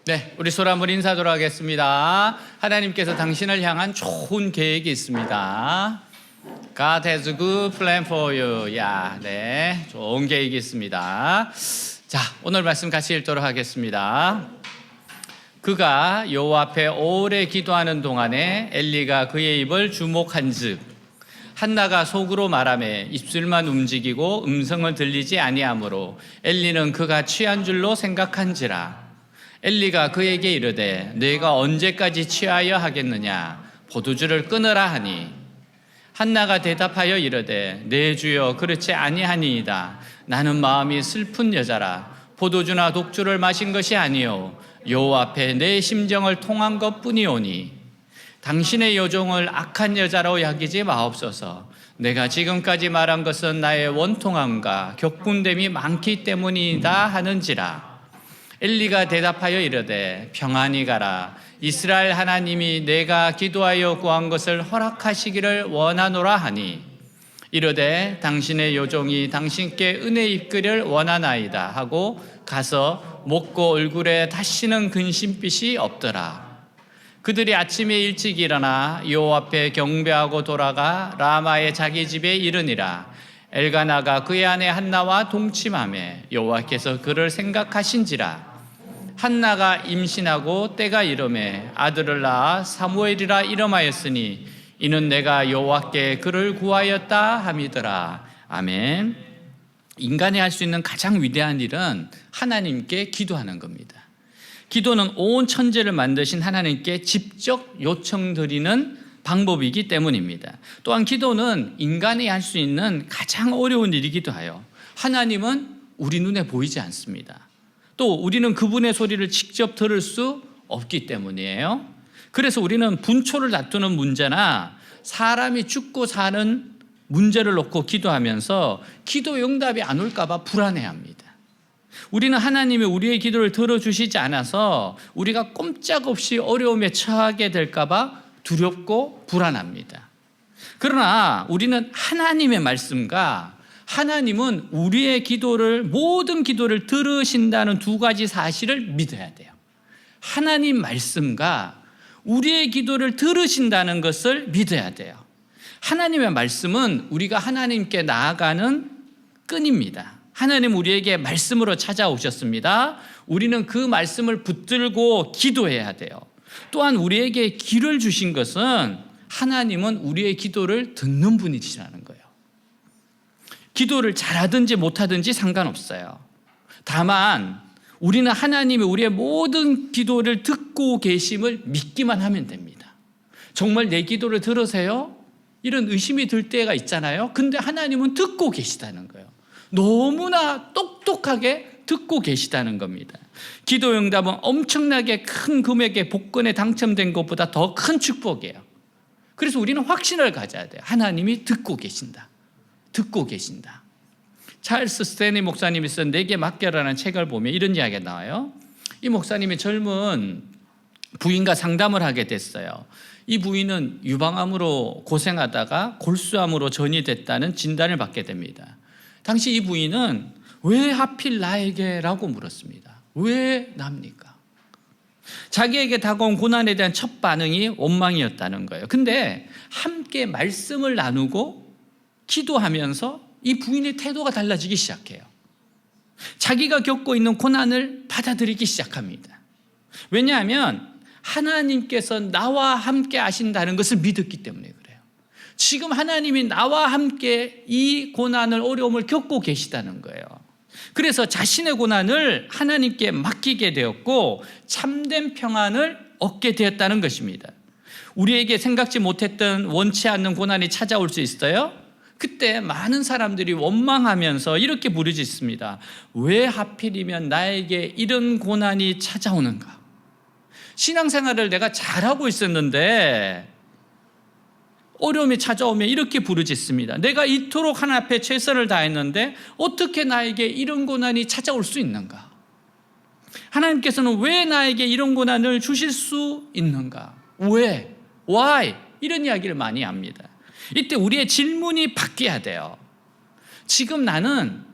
네, 우리 서로 한번 인사하도록 하겠습니다. 하나님께서 당신을 향한 좋은 계획이 있습니다. God has a good plan for you. 네, 좋은 계획이 있습니다. 자, 오늘 말씀 같이 읽도록 하겠습니다. 그가 여호와 앞에 오래 기도하는 동안에 엘리가 그의 입을 주목한즉 한나가 속으로 말하매 입술만 움직이고 음성을 들리지 아니하므로 엘리는 그가 취한 줄로 생각한지라. 엘리가 그에게 이르되 너희가 언제까지 취하여 하겠느냐 포도주를 끊으라 하니 한나가 대답하여 이르되 내 주여 그렇지 아니하니이다. 나는 마음이 슬픈 여자라. 포도주나 독주를 마신 것이 아니요 여호와 앞에 내 심정을 통한 것뿐이오니 당신의 여종을 악한 여자로 여기지 마옵소서. 내가 지금까지 말한 것은 나의 원통함과 격분됨이 많기 때문이다 하는지라. 엘리가 대답하여 이르되 평안히 가라. 이스라엘 하나님이 내가 기도하여 구한 것을 허락하시기를 원하노라 하니 이르되 당신의 여종이 당신께 은혜 입기를 원하나이다 하고 가서 먹고 얼굴에 다시는 근심빛이 없더라. 그들이 아침에 일찍 일어나 여호와 앞에 경배하고 돌아가 라마의 자기 집에 이르니라. 엘가나가 그의 아내 한나와 동침하매 여호와께서 그를 생각하신지라. 한나가 임신하고 때가 이르매 아들을 낳아 사무엘이라 이름하였으니 이는 내가 여호와께 그를 구하였다 함이더라. 아멘. 인간이 할 수 있는 가장 위대한 일은 하나님께 기도하는 겁니다. 기도는 온 천지를 만드신 하나님께 직접 요청드리는 방법이기 때문입니다. 또한 기도는 인간이 할 수 있는 가장 어려운 일이기도 해요. 하나님은 우리 눈에 보이지 않습니다. 또 우리는 그분의 소리를 직접 들을 수 없기 때문이에요. 그래서 우리는 분초를 다투는 문제나 사람이 죽고 사는 문제를 놓고 기도하면서 기도 응답이 안 올까 봐 불안해합니다. 우리는 하나님이 우리의 기도를 들어주시지 않아서 우리가 꼼짝없이 어려움에 처하게 될까 봐 두렵고 불안합니다. 그러나 우리는 하나님의 말씀과 하나님은 우리의 기도를 모든 기도를 들으신다는 두 가지 사실을 믿어야 돼요. 하나님 말씀과 우리의 기도를 들으신다는 것을 믿어야 돼요. 하나님의 말씀은 우리가 하나님께 나아가는 끈입니다. 하나님 우리에게 말씀으로 찾아오셨습니다. 우리는 그 말씀을 붙들고 기도해야 돼요. 또한 우리에게 길을 주신 것은 하나님은 우리의 기도를 듣는 분이시라는 거예요. 기도를 잘하든지 못하든지 상관없어요. 다만 우리는 하나님이 우리의 모든 기도를 듣고 계심을 믿기만 하면 됩니다. 정말 내 기도를 들으세요? 이런 의심이 들 때가 있잖아요. 근데 하나님은 듣고 계시다는 거예요. 너무나 똑똑하게 듣고 계시다는 겁니다. 기도 응답은 엄청나게 큰 금액의 복권에 당첨된 것보다 더 큰 축복이에요. 그래서 우리는 확신을 가져야 돼요. 하나님이 듣고 계신다. 듣고 계신다. 찰스 스탠리 목사님이 쓴 내게 맡겨라는 책을 보면 이런 이야기가 나와요. 이 목사님이 젊은 부인과 상담을 하게 됐어요. 이 부인은 유방암으로 고생하다가 골수암으로 전이 됐다는 진단을 받게 됩니다. 당시 이 부인은 왜 하필 나에게? 라고 물었습니다. 왜 납니까? 자기에게 다가온 고난에 대한 첫 반응이 원망이었다는 거예요. 근데 함께 말씀을 나누고 기도하면서 이 부인의 태도가 달라지기 시작해요. 자기가 겪고 있는 고난을 받아들이기 시작합니다. 왜냐하면 하나님께서 나와 함께 하신다는 것을 믿었기 때문에 그래요. 지금 하나님이 나와 함께 이 고난을, 어려움을 겪고 계시다는 거예요. 그래서 자신의 고난을 하나님께 맡기게 되었고 참된 평안을 얻게 되었다는 것입니다. 우리에게 생각지 못했던 원치 않는 고난이 찾아올 수 있어요. 그때 많은 사람들이 원망하면서 이렇게 부르짖습니다. 왜 하필이면 나에게 이런 고난이 찾아오는가? 신앙생활을 내가 잘하고 있었는데 어려움이 찾아오면 이렇게 부르짖습니다. 내가 이토록 하나님 앞에 최선을 다했는데 어떻게 나에게 이런 고난이 찾아올 수 있는가? 하나님께서는 왜 나에게 이런 고난을 주실 수 있는가? 왜? Why? 이런 이야기를 많이 합니다. 이때 우리의 질문이 바뀌어야 돼요. 지금 나는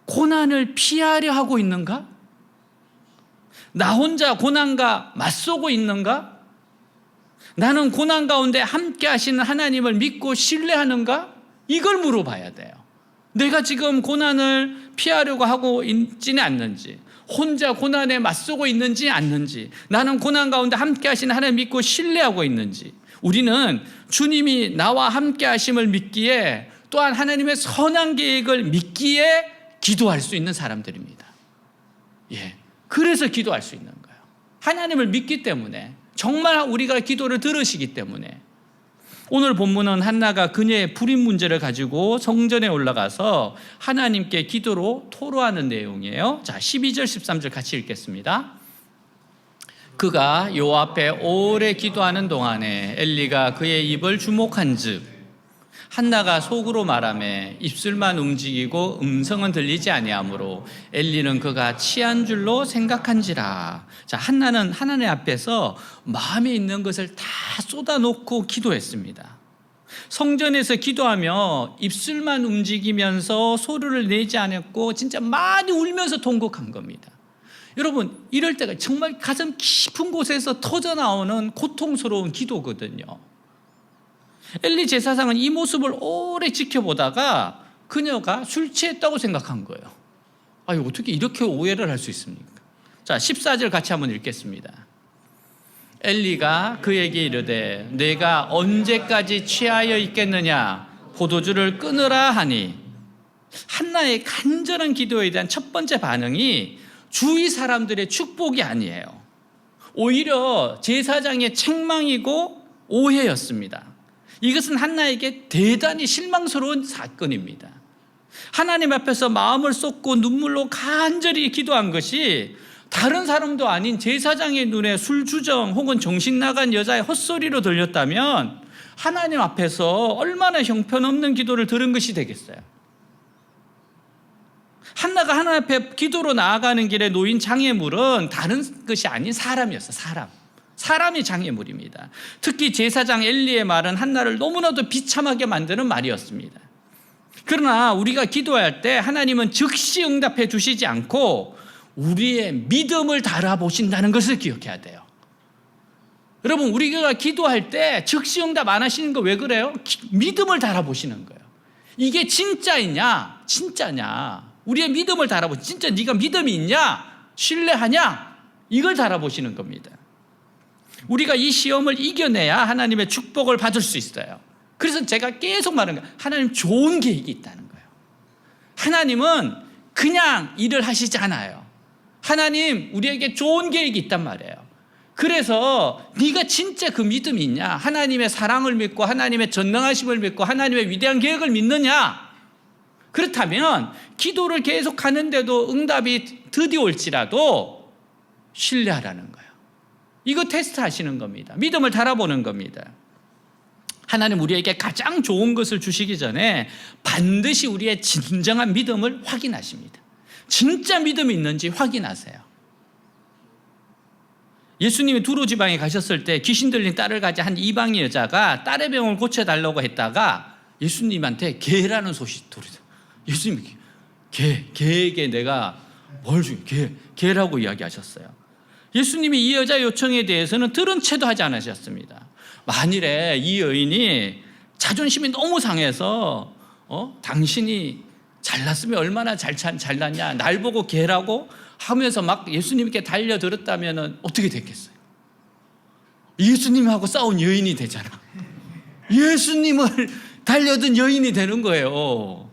고난을 피하려 하고 있는가? 나 혼자 고난과 맞서고 있는가? 나는 고난 가운데 함께 하시는 하나님을 믿고 신뢰하는가? 이걸 물어봐야 돼요. 내가 지금 고난을 피하려고 하고 있지는 않는지, 혼자 고난에 맞서고 있는지 않는지, 나는 고난 가운데 함께 하시는 하나님 믿고 신뢰하고 있는지. 우리는 주님이 나와 함께 하심을 믿기에, 또한 하나님의 선한 계획을 믿기에 기도할 수 있는 사람들입니다. 그래서 기도할 수 있는 거예요. 하나님을 믿기 때문에, 정말 우리가 기도를 들으시기 때문에. 오늘 본문은 한나가 그녀의 불임 문제를 가지고 성전에 올라가서 하나님께 기도로 토로하는 내용이에요. 자, 12절 13절 같이 읽겠습니다. 그가 여호와 앞에 오래 기도하는 동안에 엘리가 그의 입을 주목한즉 한나가 속으로 말하매 입술만 움직이고 음성은 들리지 아니하므로 엘리는 그가 취한 줄로 생각한지라. 자, 한나는 하나님 앞에서 마음에 있는 것을 다 쏟아놓고 기도했습니다. 성전에서 기도하며 입술만 움직이면서 소리를 내지 않았고 진짜 많이 울면서 통곡한 겁니다. 여러분, 이럴 때가 정말 가슴 깊은 곳에서 터져나오는 고통스러운 기도거든요. 엘리 제사장은 이 모습을 오래 지켜보다가 그녀가 술 취했다고 생각한 거예요. 어떻게 이렇게 오해를 할 수 있습니까? 자, 14절 같이 한번 읽겠습니다. 엘리가 그에게 이르되 내가 언제까지 취하여 있겠느냐, 포도주를 끊으라 하니. 한나의 간절한 기도에 대한 첫 번째 반응이 주위 사람들의 축복이 아니에요. 오히려 제사장의 책망이고 오해였습니다. 이것은 한나에게 대단히 실망스러운 사건입니다. 하나님 앞에서 마음을 쏟고 눈물로 간절히 기도한 것이 다른 사람도 아닌 제사장의 눈에 술주정 혹은 정신 나간 여자의 헛소리로 들렸다면 하나님 앞에서 얼마나 형편없는 기도를 들은 것이 되겠어요. 한나가 하나님 앞에 기도로 나아가는 길에 놓인 장애물은 다른 것이 아닌 사람이었어요. 사람이 장애물입니다. 특히 제사장 엘리의 말은 한나를 너무나도 비참하게 만드는 말이었습니다. 그러나 우리가 기도할 때 하나님은 즉시 응답해 주시지 않고 우리의 믿음을 달아보신다는 것을 기억해야 돼요. 여러분, 우리가 기도할 때 즉시 응답 안 하시는 거 왜 그래요? 믿음을 달아보시는 거예요. 이게 진짜냐? 우리의 믿음을 달아보시. 진짜 네가 믿음이 있냐? 신뢰하냐? 이걸 달아보시는 겁니다. 우리가 이 시험을 이겨내야 하나님의 축복을 받을 수 있어요. 그래서 제가 계속 말하는 거예요. 하나님 좋은 계획이 있다는 거예요. 하나님은 그냥 일을 하시지 않아요. 하나님 우리에게 좋은 계획이 있단 말이에요. 그래서 네가 진짜 그 믿음이 있냐? 하나님의 사랑을 믿고 하나님의 전능하심을 믿고 하나님의 위대한 계획을 믿느냐? 그렇다면 기도를 계속 하는데도 응답이 드디어 올지라도 신뢰하라는 거예요. 이거 테스트 하시는 겁니다. 믿음을 달아보는 겁니다. 하나님 우리에게 가장 좋은 것을 주시기 전에 반드시 우리의 진정한 믿음을 확인하십니다. 진짜 믿음이 있는지 확인하세요. 예수님이 두로 지방에 가셨을 때 귀신 들린 딸을 가진 한 이방인 여자가 딸의 병을 고쳐달라고 했다가 예수님한테 개라는 소식 들으세요. 예수님이 개에게 내가 뭘 줄게? 개라고 이야기하셨어요. 예수님이 이 여자 요청에 대해서는 들은 채도 하지 않으셨습니다. 만일에 이 여인이 자존심이 너무 상해서 당신이 잘났으면 얼마나 잘났냐, 날 보고 개라고 하면서 막 예수님께 달려들었다면 어떻게 됐겠어요? 예수님하고 싸운 여인이 되잖아. 예수님을 달려든 여인이 되는 거예요.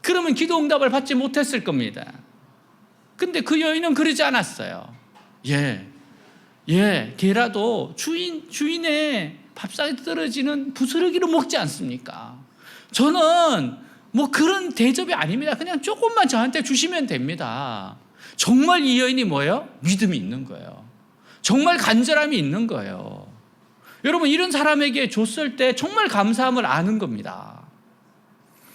그러면 기도 응답을 받지 못했을 겁니다. 근데 그 여인은 그러지 않았어요. 개라도 주인의 밥상에 떨어지는 부스러기를 먹지 않습니까? 저는 뭐 그런 대접이 아닙니다. 그냥 조금만 저한테 주시면 됩니다. 정말 이 여인이 뭐예요? 믿음이 있는 거예요. 정말 간절함이 있는 거예요. 여러분, 이런 사람에게 줬을 때 정말 감사함을 아는 겁니다.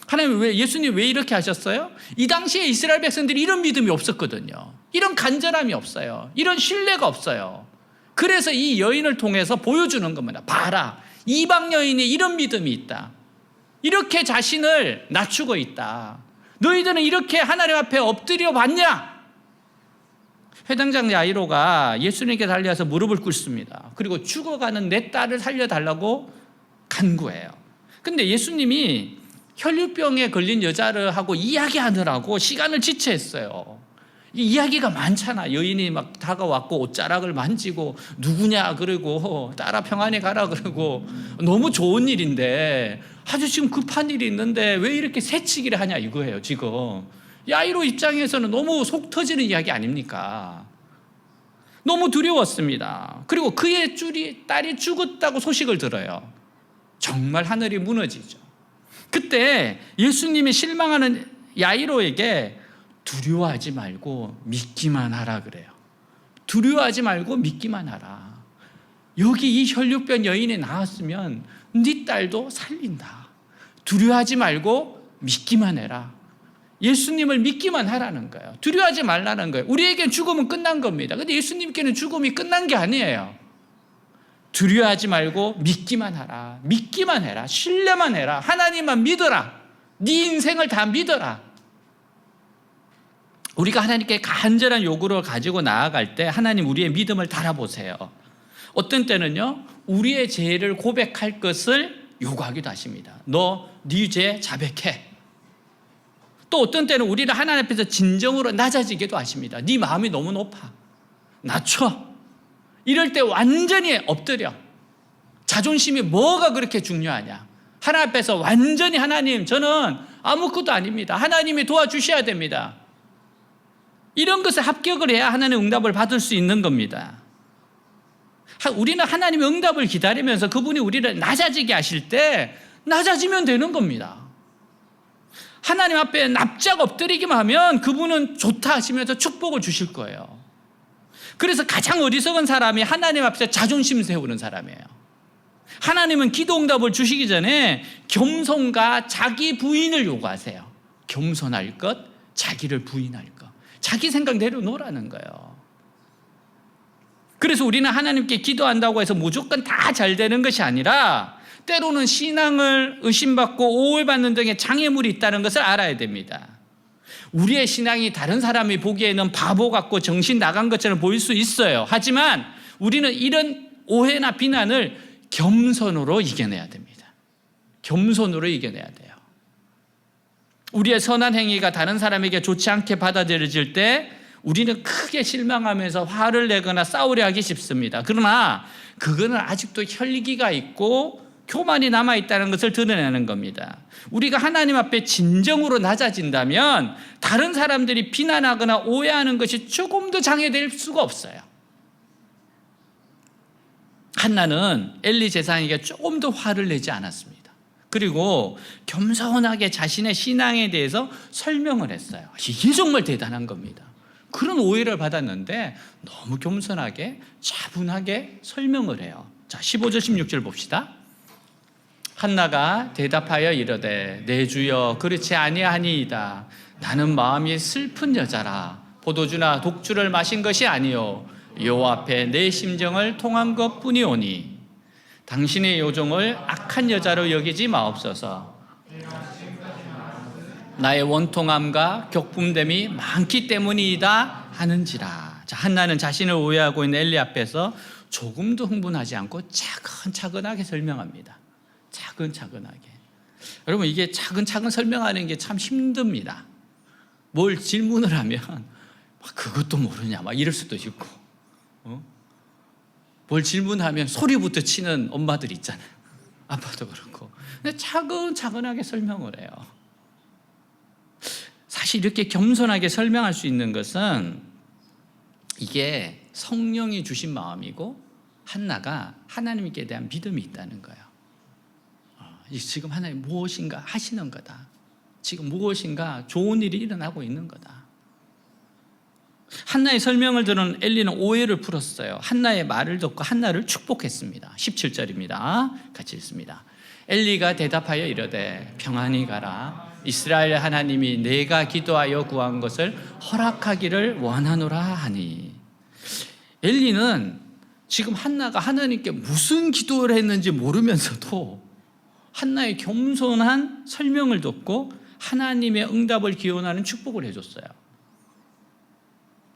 하나님 예수님 왜 이렇게 하셨어요? 이 당시에 이스라엘 백성들이 이런 믿음이 없었거든요. 이런 간절함이 없어요. 이런 신뢰가 없어요. 그래서 이 여인을 통해서 보여주는 겁니다. 봐라, 이방 여인이 이런 믿음이 있다. 이렇게 자신을 낮추고 있다. 너희들은 이렇게 하나님 앞에 엎드려 봤냐? 회당장 야이로가 예수님께 달려와서 무릎을 꿇습니다. 그리고 죽어가는 내 딸을 살려달라고 간구해요. 근데 예수님이 혈류병에 걸린 여자를 하고 이야기하느라고 시간을 지체했어요. 이야기가 많잖아. 여인이 막 다가왔고 옷자락을 만지고 누구냐 그러고 딸아 평안히 가라 그러고 너무 좋은 일인데 아주 지금 급한 일이 있는데 왜 이렇게 새치기를 하냐 이거예요 지금. 야이로 입장에서는 너무 속 터지는 이야기 아닙니까? 너무 두려웠습니다. 그리고 그의 딸이 죽었다고 소식을 들어요. 정말 하늘이 무너지죠. 그때 예수님이 실망하는 야이로에게 두려워하지 말고 믿기만 하라 그래요. 두려워하지 말고 믿기만 하라. 여기 이 혈류병 여인이 나왔으면 네 딸도 살린다. 두려워하지 말고 믿기만 해라. 예수님을 믿기만 하라는 거예요. 두려워하지 말라는 거예요. 우리에겐 죽음은 끝난 겁니다. 근데 예수님께는 죽음이 끝난 게 아니에요. 두려워하지 말고 믿기만 하라. 믿기만 해라. 신뢰만 해라. 하나님만 믿어라. 네 인생을 다 믿어라. 우리가 하나님께 간절한 요구를 가지고 나아갈 때 하나님 우리의 믿음을 달아보세요. 어떤 때는요 우리의 죄를 고백할 것을 요구하기도 하십니다. 너 네 죄 자백해. 또 어떤 때는 우리를 하나님 앞에서 진정으로 낮아지기도 하십니다. 네 마음이 너무 높아. 낮춰. 이럴 때 완전히 엎드려. 자존심이 뭐가 그렇게 중요하냐. 하나님 앞에서 완전히 하나님 저는 아무것도 아닙니다. 하나님이 도와주셔야 됩니다. 이런 것에 합격을 해야 하나님의 응답을 받을 수 있는 겁니다. 우리는 하나님의 응답을 기다리면서 그분이 우리를 낮아지게 하실 때 낮아지면 되는 겁니다. 하나님 앞에 납작 엎드리기만 하면 그분은 좋다 하시면서 축복을 주실 거예요. 그래서 가장 어리석은 사람이 하나님 앞에서 자존심 세우는 사람이에요. 하나님은 기도 응답을 주시기 전에 겸손과 자기 부인을 요구하세요. 겸손할 것, 자기를 부인할 것. 자기 생각 내려놓으라는 거예요. 그래서 우리는 하나님께 기도한다고 해서 무조건 다 잘 되는 것이 아니라 때로는 신앙을 의심받고 오해받는 등의 장애물이 있다는 것을 알아야 됩니다. 우리의 신앙이 다른 사람이 보기에는 바보 같고 정신 나간 것처럼 보일 수 있어요. 하지만 우리는 이런 오해나 비난을 겸손으로 이겨내야 됩니다. 겸손으로 이겨내야 돼요. 우리의 선한 행위가 다른 사람에게 좋지 않게 받아들여질 때 우리는 크게 실망하면서 화를 내거나 싸우려 하기 쉽습니다. 그러나 그거는 아직도 혈기가 있고 교만이 남아있다는 것을 드러내는 겁니다. 우리가 하나님 앞에 진정으로 낮아진다면 다른 사람들이 비난하거나 오해하는 것이 조금도 장애될 수가 없어요. 한나는 엘리 제사장에게 조금 더 화를 내지 않았습니다. 그리고 겸손하게 자신의 신앙에 대해서 설명을 했어요. 이게 정말 대단한 겁니다. 그런 오해를 받았는데 너무 겸손하게 차분하게 설명을 해요. 자, 15절 16절 봅시다. 한나가 대답하여 이르되 내 주여 그렇지 아니하니이다. 나는 마음이 슬픈 여자라. 포도주나 독주를 마신 것이 아니요 여호와 앞에 내 심정을 통한 것뿐이오니 당신의 요종을 악한 여자로 여기지 마옵소서. 나의 원통함과 격분됨이 많기 때문이다 하는지라. 자, 한나는 자신을 오해하고 있는 엘리 앞에서 조금도 흥분하지 않고 차근차근하게 설명합니다. 차근차근하게. 여러분 이게 차근차근 설명하는 게 참 힘듭니다. 뭘 질문을 하면 그것도 모르냐 막 이럴 수도 있고 뭘 질문하면 소리부터 치는 엄마들 있잖아요. 아빠도 그렇고. 근데 차근차근하게 설명을 해요. 사실 이렇게 겸손하게 설명할 수 있는 것은 이게 성령이 주신 마음이고 한나가 하나님께 대한 믿음이 있다는 거예요. 지금 하나님 무엇인가 하시는 거다. 지금 무엇인가 좋은 일이 일어나고 있는 거다. 한나의 설명을 들은 엘리는 오해를 풀었어요. 한나의 말을 듣고 한나를 축복했습니다. 17절입니다. 같이 읽습니다. 엘리가 대답하여 이르되 평안히 가라. 이스라엘 하나님이 내가 기도하여 구한 것을 허락하기를 원하노라 하니. 엘리는 지금 한나가 하나님께 무슨 기도를 했는지 모르면서도 한나의 겸손한 설명을 듣고 하나님의 응답을 기원하는 축복을 해줬어요.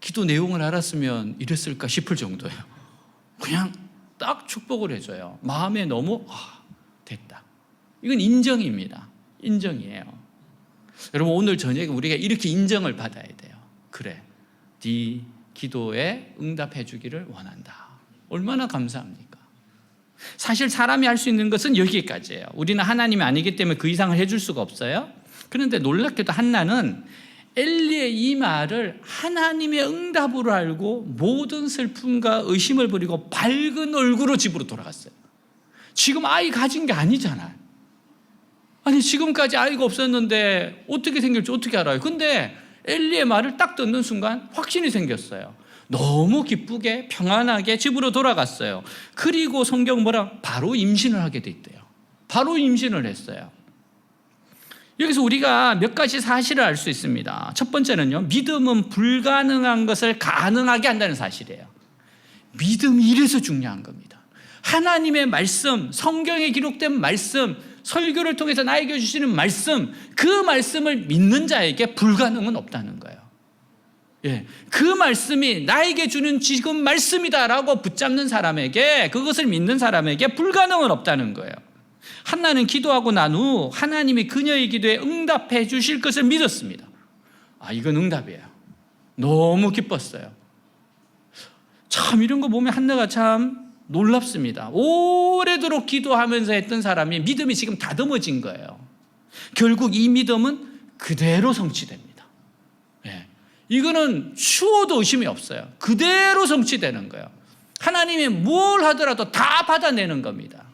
기도 내용을 알았으면 이랬을까 싶을 정도예요. 그냥 딱 축복을 해줘요. 마음에 너무 됐다. 이건 인정입니다. 인정이에요. 여러분, 오늘 저녁에 우리가 이렇게 인정을 받아야 돼요. 그래, 네 기도에 응답해 주기를 원한다. 얼마나 감사합니까? 사실 사람이 할 수 있는 것은 여기까지예요. 우리는 하나님이 아니기 때문에 그 이상을 해줄 수가 없어요. 그런데 놀랍게도 한나는 엘리의 이 말을 하나님의 응답으로 알고 모든 슬픔과 의심을 버리고 밝은 얼굴로 집으로 돌아갔어요. 지금 아이 가진 게 아니잖아요. 아니, 지금까지 아이가 없었는데 어떻게 생길지 어떻게 알아요? 근데 엘리의 말을 딱 듣는 순간 확신이 생겼어요. 너무 기쁘게 평안하게 집으로 돌아갔어요. 그리고 성경 뭐라? 바로 임신을 하게 돼 있대요. 바로 임신을 했어요. 여기서 우리가 몇 가지 사실을 알 수 있습니다. 첫 번째는요, 믿음은 불가능한 것을 가능하게 한다는 사실이에요. 믿음이 이래서 중요한 겁니다. 하나님의 말씀, 성경에 기록된 말씀, 설교를 통해서 나에게 주시는 말씀, 그 말씀을 믿는 자에게 불가능은 없다는 거예요. 예, 그 말씀이 나에게 주는 지금 말씀이다라고 붙잡는 사람에게, 그것을 믿는 사람에게 불가능은 없다는 거예요. 한나는 기도하고 난 후 하나님이 그녀의 기도에 응답해 주실 것을 믿었습니다. 이건 응답이에요. 너무 기뻤어요. 참, 이런 거 보면 한나가 참 놀랍습니다. 오래도록 기도하면서 했던 사람이 믿음이 지금 다듬어진 거예요. 결국 이 믿음은 그대로 성취됩니다. 예. 이거는 추워도 의심이 없어요. 그대로 성취되는 거예요. 하나님이 뭘 하더라도 다 받아내는 겁니다.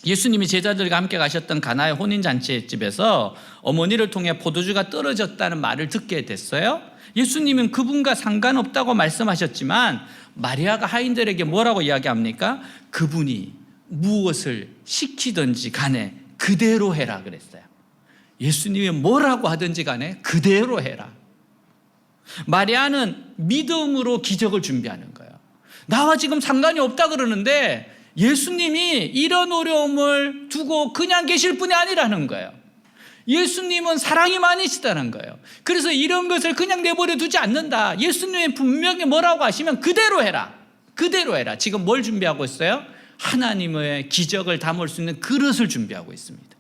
예수님이 제자들과 함께 가셨던 가나의 혼인잔치집에서 어머니를 통해 포도주가 떨어졌다는 말을 듣게 됐어요. 예수님은 그분과 상관없다고 말씀하셨지만 마리아가 하인들에게 뭐라고 이야기합니까? 그분이 무엇을 시키든지 간에 그대로 해라 그랬어요. 예수님이 뭐라고 하든지 간에 그대로 해라. 마리아는 믿음으로 기적을 준비하는 거예요. 나와 지금 상관이 없다 그러는데 예수님이 이런 어려움을 두고 그냥 계실 분이 아니라는 거예요. 예수님은 사랑이 많으시다는 거예요. 그래서 이런 것을 그냥 내버려 두지 않는다. 예수님이 분명히 뭐라고 하시면 그대로 해라. 그대로 해라. 지금 뭘 준비하고 있어요? 하나님의 기적을 담을 수 있는 그릇을 준비하고 있습니다.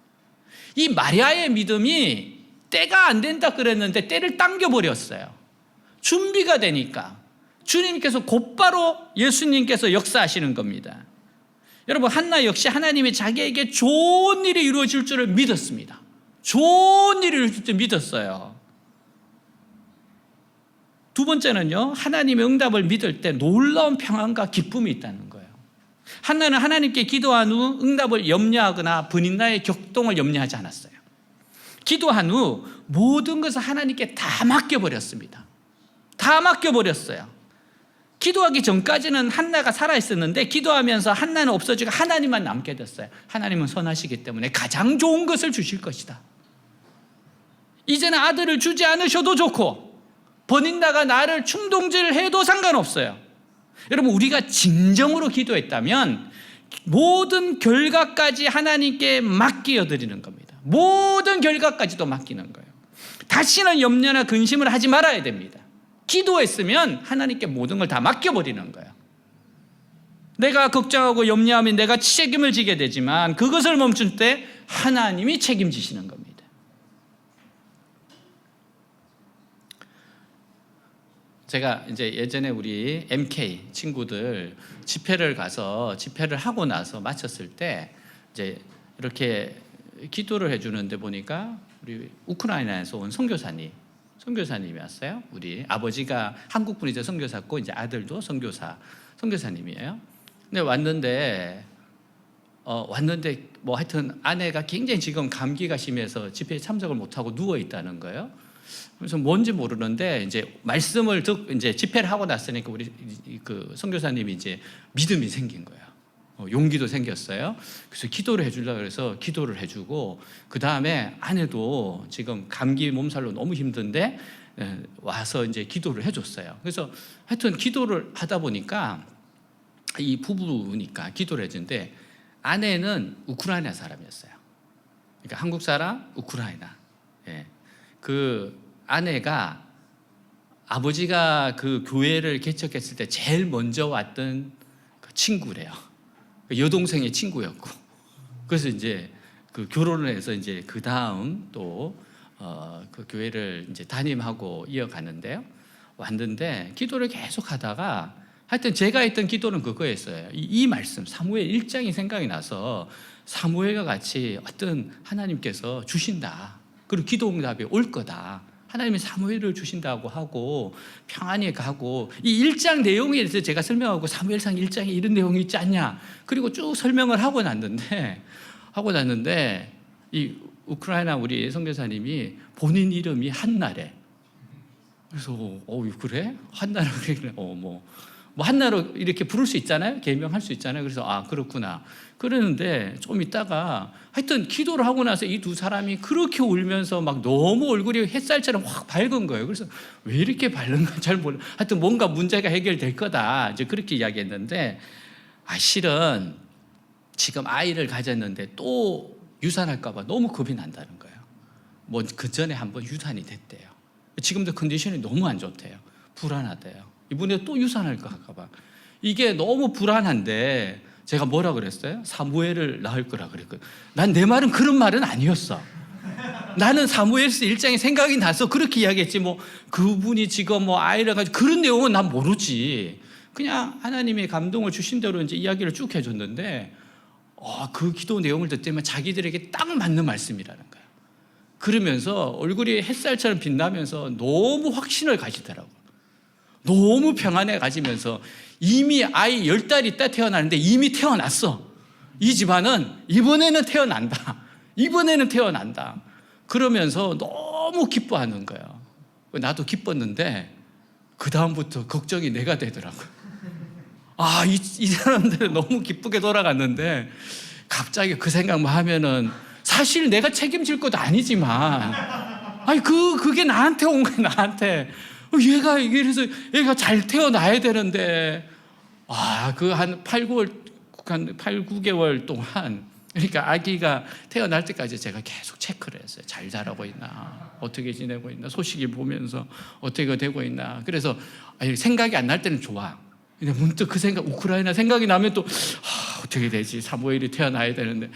이 마리아의 믿음이 때가 안 된다 그랬는데 때를 당겨버렸어요. 준비가 되니까 주님께서 곧바로 예수님께서 역사하시는 겁니다. 여러분, 한나 역시 하나님이 자기에게 좋은 일이 이루어질 줄을 믿었습니다. 좋은 일이 이루어질 줄 믿었어요. 두 번째는요, 하나님의 응답을 믿을 때 놀라운 평안과 기쁨이 있다는 거예요. 한나는 하나님께 기도한 후 응답을 염려하거나 분인나의 격동을 염려하지 않았어요. 기도한 후 모든 것을 하나님께 다 맡겨버렸습니다. 다 맡겨버렸어요. 기도하기 전까지는 한나가 살아있었는데 기도하면서 한나는 없어지고 하나님만 남게 됐어요. 하나님은 선하시기 때문에 가장 좋은 것을 주실 것이다. 이제는 아들을 주지 않으셔도 좋고 번인나가 나를 충동질해도 상관없어요. 여러분, 우리가 진정으로 기도했다면 모든 결과까지 하나님께 맡겨드리는 겁니다. 모든 결과까지도 맡기는 거예요. 다시는 염려나 근심을 하지 말아야 됩니다. 기도했으면 하나님께 모든 걸 다 맡겨버리는 거예요. 내가 걱정하고 염려하면 내가 책임을 지게 되지만 그것을 멈출 때 하나님이 책임지시는 겁니다. 제가 이제 예전에 우리 MK 친구들 집회를 가서 집회를 하고 나서 마쳤을 때 이제 이렇게 기도를 해주는데 보니까 우리 우크라이나에서 온 선교사님이었어요. 우리 아버지가 한국 분이죠. 선교사고 이제 아들도 선교사님이에요. 근데 왔는데 뭐 하여튼 아내가 굉장히 지금 감기가 심해서 집회에 참석을 못하고 누워 있다는 거예요. 그래서 뭔지 모르는데 이제 말씀을 듣고 이제 집회를 하고 났으니까 우리 그 선교사님이 이제 믿음이 생긴 거예요. 용기도 생겼어요. 그래서 기도를 해주려고 해서 기도를 해주고 그 다음에 아내도 지금 감기 몸살로 너무 힘든데 와서 이제 기도를 해줬어요. 그래서 하여튼 기도를 하다 보니까 이 부부니까 기도를 해주는데 아내는 우크라이나 사람이었어요. 그러니까 한국 사람, 우크라이나. 예. 그 아내가 아버지가 그 교회를 개척했을 때 제일 먼저 왔던 그 친구래요. 여동생의 친구였고, 그래서 이제 그 결혼을 해서 이제 그 다음 또 그 교회를 이제 담임하고 이어갔는데요. 왔는데 기도를 계속 하다가 하여튼 제가 했던 기도는 그거였어요. 이 말씀 사무엘 1장이 생각이 나서 사무엘과 같이 어떤 하나님께서 주신다. 그리고 기도 응답이 올 거다. 하나님이 사무엘을 주신다고 하고 평안히 가고 이 1장 내용에 대해서 제가 설명하고 사무엘상 1장에 이런 내용이 있지 않냐. 그리고 쭉 설명을 하고 났는데 이 우크라이나 우리 선교사님이 본인 이름이 한나래. 그래서 그래? 한나라 그래? 뭐 한나로 이렇게 부를 수 있잖아요. 개명할 수 있잖아요. 그래서 그렇구나. 그러는데 좀 있다가 하여튼 기도를 하고 나서 이 두 사람이 그렇게 울면서 막 너무 얼굴이 햇살처럼 확 밝은 거예요. 그래서 왜 이렇게 밝은가 잘 몰라. 하여튼 뭔가 문제가 해결될 거다. 이제 그렇게 이야기했는데 실은 지금 아이를 가졌는데 또 유산할까 봐 너무 겁이 난다는 거예요. 뭐 그 전에 한번 유산이 됐대요. 지금도 컨디션이 너무 안 좋대요. 불안하대요. 이번에 또 유산할까 봐. 이게 너무 불안한데 제가 뭐라 그랬어요? 사무엘을 낳을 거라 그랬거든. 난 내 말은 그런 말은 아니었어. 나는 사무엘서 1장에 생각이 나서 그렇게 이야기했지 뭐 그분이 지금 뭐 아이를 가지고 그런 내용은 난 모르지. 그냥 하나님의 감동을 주신 대로 이제 이야기를 쭉 해줬는데 그 기도 내용을 듣자면 자기들에게 딱 맞는 말씀이라는 거예요. 그러면서 얼굴이 햇살처럼 빛나면서 너무 확신을 가지더라고요. 너무 평안해 가지면서 이미 아이 10달 있다 태어나는데 이미 태어났어. 이 집안은 이번에는 태어난다. 그러면서 너무 기뻐하는 거예요. 나도 기뻤는데 그 다음부터 걱정이 내가 되더라고요. 이 사람들은 너무 기쁘게 돌아갔는데 갑자기 그 생각만 하면은 사실 내가 책임질 것도 아니지만 그게 나한테 온 거야. 나한테 얘가 잘 태어나야 되는데 그 한 8, 9개월 동안 그러니까 아기가 태어날 때까지 제가 계속 체크를 했어요. 잘 자라고 있나, 어떻게 지내고 있나, 소식을 보면서 어떻게 되고 있나. 그래서 생각이 안 날 때는 좋아. 근데 문득 그 생각, 우크라이나 생각이 나면 또 어떻게 되지? 사무엘이 태어나야 되는데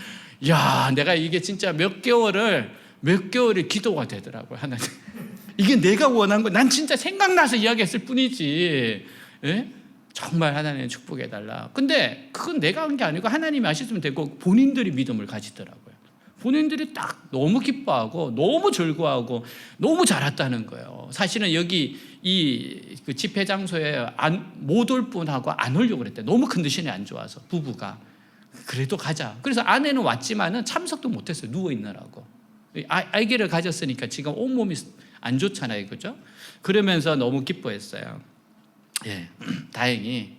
내가 이게 진짜 몇 개월을 기도가 되더라고요. 하나님, 이게 내가 원한 거, 난 진짜 생각나서 이야기했을 뿐이지. 정말 하나님의 축복해달라. 근데 그건 내가 한 게 아니고 하나님이 하셨으면 되고 본인들이 믿음을 가지더라고요. 본인들이 딱 너무 기뻐하고 너무 즐거워하고 너무 잘했다는 거예요. 사실은 여기 그 집회 장소에 못 올 분하고 안 오려고 그랬대. 너무 컨디션이 안 좋아서 부부가. 그래도 가자. 그래서 아내는 왔지만은 참석도 못했어요. 누워있느라고. 아기를 가졌으니까 지금 온몸이 안 좋잖아요. 그죠? 그러면서 너무 기뻐했어요. 다행히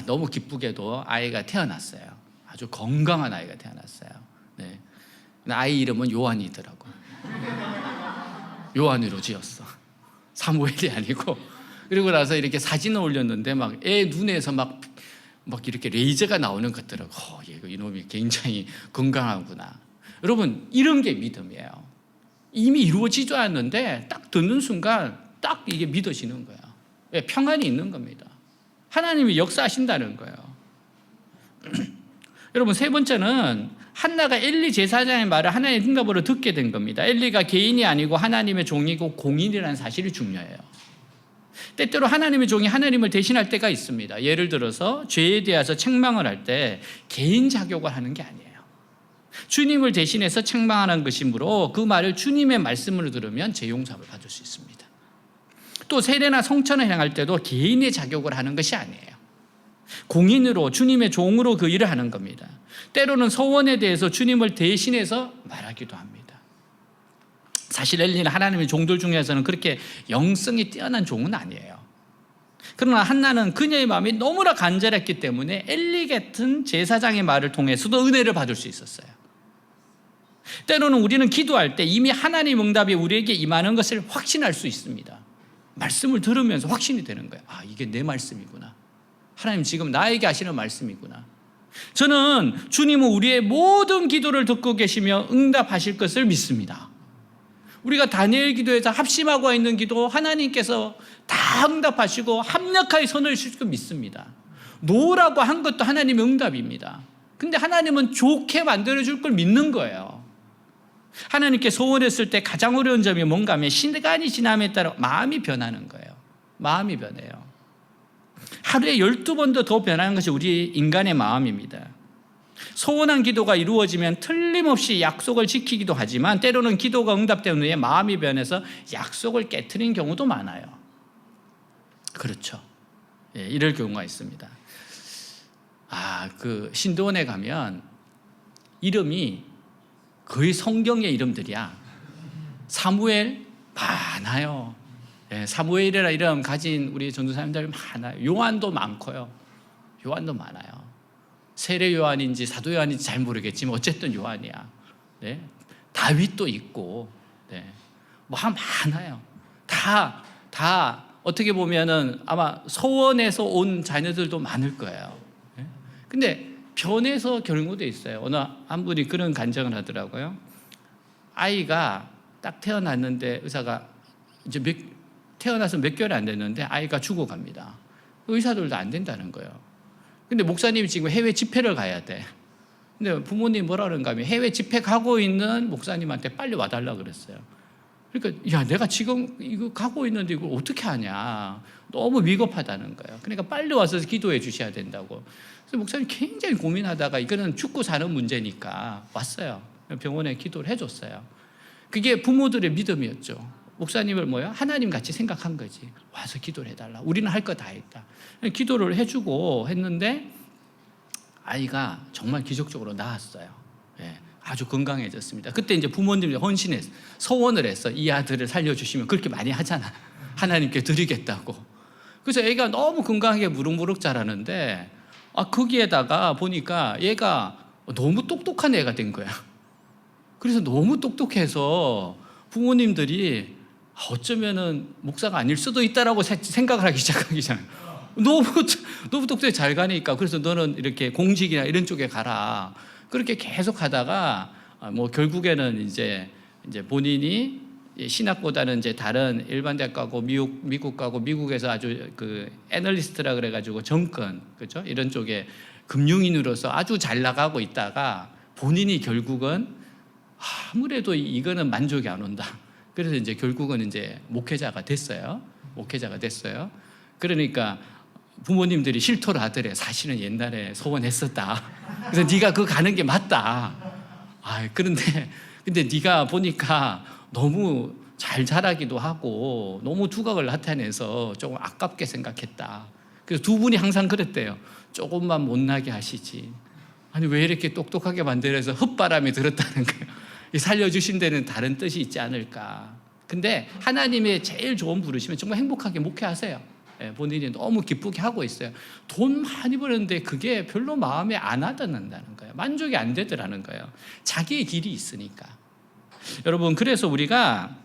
너무 기쁘게도 아이가 태어났어요. 아주 건강한 아이가 태어났어요. 아이 이름은 요한이더라고. 요한으로 지었어. 사무엘이 아니고. 그리고 나서 이렇게 사진을 올렸는데 막 애 눈에서 막 이렇게 레이저가 나오는 것 같더라고. 이놈이 굉장히 건강하구나. 여러분, 이런 게 믿음이에요. 이미 이루어지지 않았는데 딱 듣는 순간 딱 이게 믿어지는 거예요. 평안이 있는 겁니다. 하나님이 역사하신다는 거예요. 여러분, 세 번째는 한나가 엘리 제사장의 말을 하나님의 응답으로 듣게 된 겁니다. 엘리가 개인이 아니고 하나님의 종이고 공인이라는 사실이 중요해요. 때때로 하나님의 종이 하나님을 대신할 때가 있습니다. 예를 들어서 죄에 대해서 책망을 할 때 개인 자격을 하는 게 아니에요. 주님을 대신해서 책망하는 것이므로 그 말을 주님의 말씀으로 들으면 재용서를 받을 수 있습니다. 또 세례나 성천을 행할 때도 개인의 자격을 하는 것이 아니에요. 공인으로 주님의 종으로 그 일을 하는 겁니다. 때로는 서원에 대해서 주님을 대신해서 말하기도 합니다. 사실 엘리는 하나님의 종들 중에서는 그렇게 영성이 뛰어난 종은 아니에요. 그러나 한나는 그녀의 마음이 너무나 간절했기 때문에 엘리 같은 제사장의 말을 통해서도 은혜를 받을 수 있었어요. 때로는 우리는 기도할 때 이미 하나님 응답이 우리에게 임하는 것을 확신할 수 있습니다. 말씀을 들으면서 확신이 되는 거예요. 이게 내 말씀이구나. 하나님 지금 나에게 하시는 말씀이구나. 저는 주님은 우리의 모든 기도를 듣고 계시며 응답하실 것을 믿습니다. 우리가 다니엘 기도에서 합심하고 있는 기도 하나님께서 다 응답하시고 합력하여 선을 주실 줄 믿습니다. 노라고 한 것도 하나님의 응답입니다. 근데 하나님은 좋게 만들어줄 걸 믿는 거예요. 하나님께 소원했을 때 가장 어려운 점이 뭔가 하면 시간이 지남에 따라 마음이 변하는 거예요. 마음이 변해요. 하루에 12번도 더 변하는 것이 우리 인간의 마음입니다. 소원한 기도가 이루어지면 틀림없이 약속을 지키기도 하지만 때로는 기도가 응답된 후에 마음이 변해서 약속을 깨트린 경우도 많아요. 그렇죠. 예, 이럴 경우가 있습니다. 그 신도원에 가면 이름이 거의 성경의 이름들이야. 사무엘 많아요. 예, 사무엘이라 이름 가진 우리 전도사님들 많아요. 요한도 많고요. 요한도 많아요. 세례 요한인지 사도 요한인지 잘 모르겠지만 어쨌든 요한이야. 네? 다윗도 있고, 네. 뭐 많아요. 다 어떻게 보면은 아마 소원에서 온 자녀들도 많을 거예요. 네? 근데 변해서 경우도 있어요. 어느 한 분이 그런 간증을 하더라고요. 아이가 딱 태어났는데 의사가 이제 태어나서 몇 개월이 안 됐는데 아이가 죽어갑니다. 의사들도 안 된다는 거예요. 근데 목사님이 지금 해외 집회를 가야 돼. 근데 부모님이 뭐라 그런가 하면 해외 집회 가고 있는 목사님한테 빨리 와달라 그랬어요. 그러니까 야, 내가 지금 이거 가고 있는데 이걸 어떻게 하냐. 너무 위급하다는 거예요. 그러니까 빨리 와서 기도해 주셔야 된다고. 그래서 목사님 굉장히 고민하다가 이거는 죽고 사는 문제니까 왔어요. 병원에 기도를 해줬어요. 그게 부모들의 믿음이었죠. 목사님을 하나님 같이 생각한 거지. 와서 기도를 해달라. 우리는 할 거 다 했다. 기도를 해주고 했는데 아이가 정말 기적적으로 나았어요. 예, 아주 건강해졌습니다. 그때 이제 부모님이 헌신해서 소원을 해서 이 아들을 살려주시면 그렇게 많이 하잖아. 하나님께 드리겠다고. 그래서 애가 너무 건강하게 무럭무럭 자라는데 거기에다가 보니까 얘가 너무 똑똑한 애가 된 거야. 그래서 너무 똑똑해서 부모님들이 어쩌면은 목사가 아닐 수도 있다라고 생각을 하기 시작하기 전에 너무 똑똑히 잘 가니까 그래서 너는 이렇게 공직이나 이런 쪽에 가라. 그렇게 계속 하다가 결국에는 이제 본인이 신학보다는 이제 다른 일반 대학 가고 미국 가고 미국에서 아주 그 애널리스트라 그래가지고 정권 그렇죠 이런 쪽에 금융인으로서 아주 잘 나가고 있다가 본인이 결국은 아무래도 이거는 만족이 안 온다. 그래서 이제 결국은 이제 목회자가 됐어요. 그러니까 부모님들이 실토를 하더래. 사실은 옛날에 소원했었다. 그래서 네가 그거 가는 게 맞다. 근데 네가 보니까 너무 잘 자라기도 하고 너무 두각을 나타내서 조금 아깝게 생각했다. 그래서 두 분이 항상 그랬대요. 조금만 못나게 하시지. 아니 왜 이렇게 똑똑하게 만들어서 헛바람이 들었다는 거예요. 살려주신 데는 다른 뜻이 있지 않을까. 근데 하나님의 제일 좋은 부르시면 정말 행복하게 목회하세요. 본인이 너무 기쁘게 하고 있어요. 돈 많이 버는데 그게 별로 마음에 안 와닿는다는 거예요. 만족이 안 되더라는 거예요. 자기의 길이 있으니까. 여러분 그래서 우리가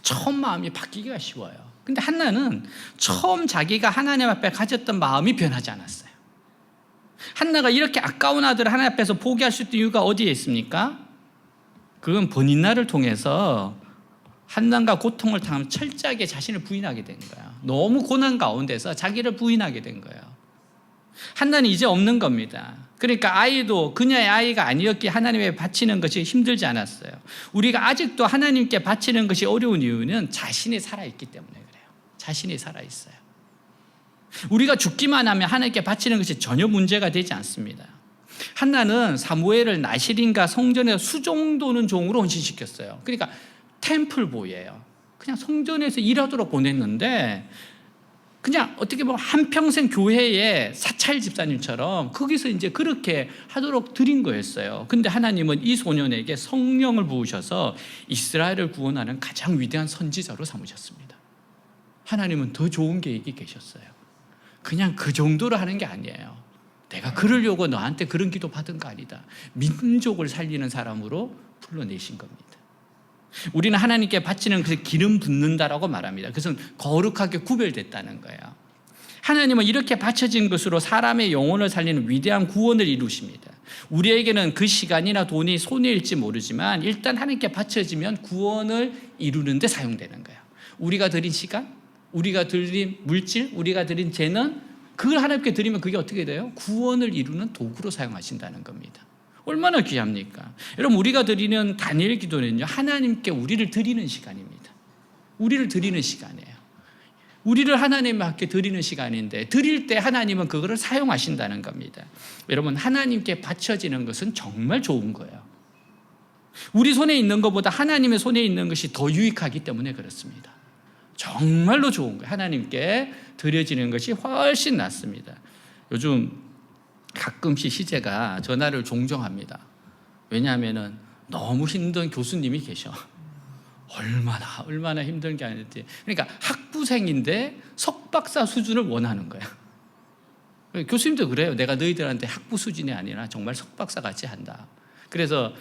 처음 마음이 바뀌기가 쉬워요. 근데 한나는 처음 자기가 하나님 앞에 가졌던 마음이 변하지 않았어요. 한나가 이렇게 아까운 아들을 하나님 앞에서 포기할 수 있는 이유가 어디에 있습니까? 그건 버니나를 통해서 한난과 고통을 당하면 철저하게 자신을 부인하게 된 거야. 너무 고난 가운데서 자기를 부인하게 된 거예요. 한나는 이제 없는 겁니다. 그러니까 아이도 그녀의 아이가 아니었기에 하나님께 바치는 것이 힘들지 않았어요. 우리가 아직도 하나님께 바치는 것이 어려운 이유는 자신이 살아있기 때문에 그래요. 자신이 살아있어요. 우리가 죽기만 하면 하나님께 바치는 것이 전혀 문제가 되지 않습니다. 한나는 사무엘을 나실인가 성전에서 수종도는 종으로 헌신시켰어요. 그러니까 템플보이예요. 그냥 성전에서 일하도록 보냈는데 그냥 어떻게 보면 한평생 교회의 사찰 집사님처럼 거기서 이제 그렇게 하도록 드린 거였어요. 근데 하나님은 이 소년에게 성령을 부으셔서 이스라엘을 구원하는 가장 위대한 선지자로 삼으셨습니다. 하나님은 더 좋은 계획이 계셨어요. 그냥 그 정도로 하는 게 아니에요. 내가 그러려고 너한테 그런 기도 받은 거 아니다. 민족을 살리는 사람으로 불러내신 겁니다. 우리는 하나님께 바치는 것에 기름 붓는다라고 말합니다. 그것은 거룩하게 구별됐다는 거예요. 하나님은 이렇게 바쳐진 것으로 사람의 영혼을 살리는 위대한 구원을 이루십니다. 우리에게는 그 시간이나 돈이 손해일지 모르지만 일단 하나님께 바쳐지면 구원을 이루는 데 사용되는 거예요. 우리가 드린 시간, 우리가 드린 물질, 우리가 드린 재능, 그걸 하나님께 드리면 그게 어떻게 돼요? 구원을 이루는 도구로 사용하신다는 겁니다. 얼마나 귀합니까? 여러분, 우리가 드리는 다니엘 기도는요, 하나님께 우리를 드리는 시간입니다. 우리를 드리는 시간이에요. 우리를 하나님께 드리는 시간인데, 드릴 때 하나님은 그거를 사용하신다는 겁니다. 여러분, 하나님께 바쳐지는 것은 정말 좋은 거예요. 우리 손에 있는 것보다 하나님의 손에 있는 것이 더 유익하기 때문에 그렇습니다. 정말로 좋은 거예요. 하나님께 드려지는 것이 훨씬 낫습니다. 요즘 가끔씩 시제가 전화를 종종 합니다. 왜냐하면 너무 힘든 교수님이 계셔. 얼마나 힘든 게 아닌지. 그러니까 학부생인데 석박사 수준을 원하는 거야. 교수님도 그래요. 내가 너희들한테 학부 수준이 아니라 정말 석박사 같이 한다. 그래서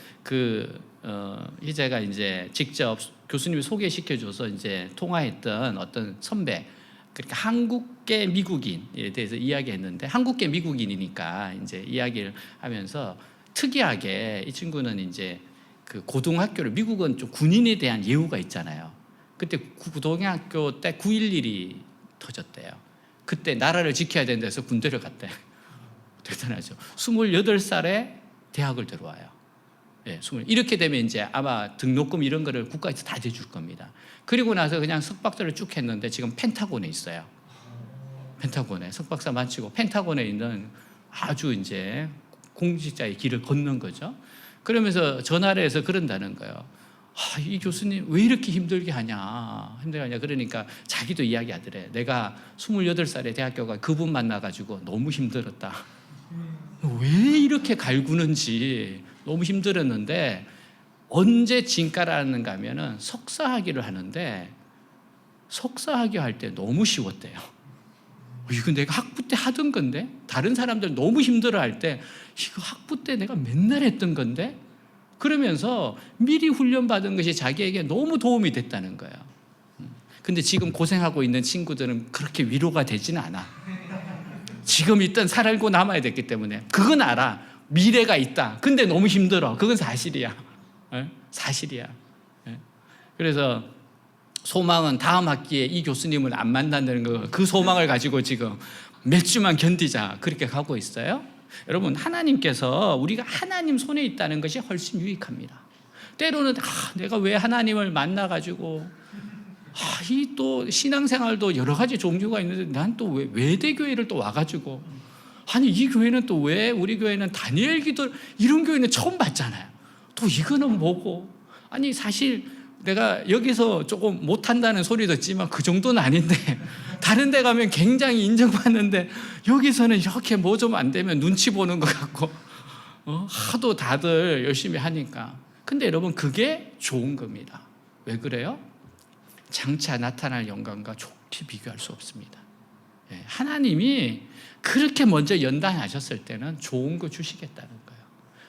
희재가 이제 직접 교수님이 소개시켜줘서 이제 통화했던 어떤 선배, 그러니까 한국계 미국인에 대해서 이야기했는데, 한국계 미국인이니까 이제 이야기를 하면서 특이하게 이 친구는 이제 그 고등학교를, 미국은 좀 군인에 대한 예우가 있잖아요. 그때 고등학교 때 9.11이 터졌대요. 그때 나라를 지켜야 된다 해서 군대를 갔대. 대단하죠. 28살에 대학을 들어와요. 예, 이렇게 되면 이제 아마 등록금 이런 거를 국가에서 다 대줄 겁니다. 그리고 나서 그냥 석박사를 쭉 했는데 지금 펜타곤에 있어요. 펜타곤에 석박사 마치고 펜타곤에 있는 아주 이제 공직자의 길을 걷는 거죠. 그러면서 전화를 해서 그런다는 거예요. 이 교수님 왜 이렇게 힘들게 하냐. 그러니까 자기도 이야기하더래. 내가 28살에 대학교가 그분 만나가지고 너무 힘들었다. 왜 이렇게 갈구는지 너무 힘들었는데, 언제 진가라는가 하면은 석사학위를 하는데, 석사학위 할 때 너무 쉬웠대요. 이거 내가 학부 때 하던 건데, 다른 사람들 너무 힘들어 할 때 이거 학부 때 내가 맨날 했던 건데, 그러면서 미리 훈련받은 것이 자기에게 너무 도움이 됐다는 거예요. 근데 지금 고생하고 있는 친구들은 그렇게 위로가 되지는 않아. 지금 일단 살고 남아야 됐기 때문에. 그건 알아. 미래가 있다. 근데 너무 힘들어. 그건 사실이야. 사실이야. 그래서 소망은 다음 학기에 이 교수님을 안 만난다는 거, 그 소망을 가지고 지금 몇 주만 견디자, 그렇게 가고 있어요. 여러분, 하나님께서 우리가 하나님 손에 있다는 것이 훨씬 유익합니다. 때로는 내가 왜 하나님을 만나가지고 이 또 신앙생활도 여러 가지 종류가 있는데 난 또 왜 외대교회를 또 와가지고, 아니 이 교회는 또 왜, 우리 교회는 다니엘 기도 이런 교회는 처음 봤잖아요. 또 이거는 뭐고, 아니 사실 내가 여기서 조금 못한다는 소리 듣지만 그 정도는 아닌데 다른 데 가면 굉장히 인정받는데 여기서는 이렇게 뭐 좀 안 되면 눈치 보는 것 같고 하도 다들 열심히 하니까. 근데 여러분, 그게 좋은 겁니다. 왜 그래요? 장차 나타날 영광과 좋게 비교할 수 없습니다. 하나님이 그렇게 먼저 연단하셨을 때는 좋은 거 주시겠다는 거예요.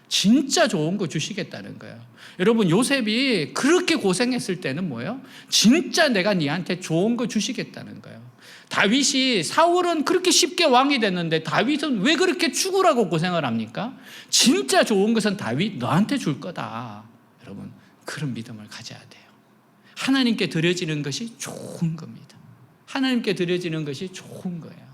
진짜 좋은 거 주시겠다는 거예요. 여러분, 요셉이 그렇게 고생했을 때는 뭐예요? 진짜 내가 네한테 좋은 거 주시겠다는 거예요. 다윗이, 사울은 그렇게 쉽게 왕이 됐는데 다윗은 왜 그렇게 죽으라고 고생을 합니까? 진짜 좋은 것은 다윗 너한테 줄 거다. 여러분, 그런 믿음을 가져야 돼요. 하나님께 드려지는 것이 좋은 겁니다. 하나님께 드려지는 것이 좋은 거예요.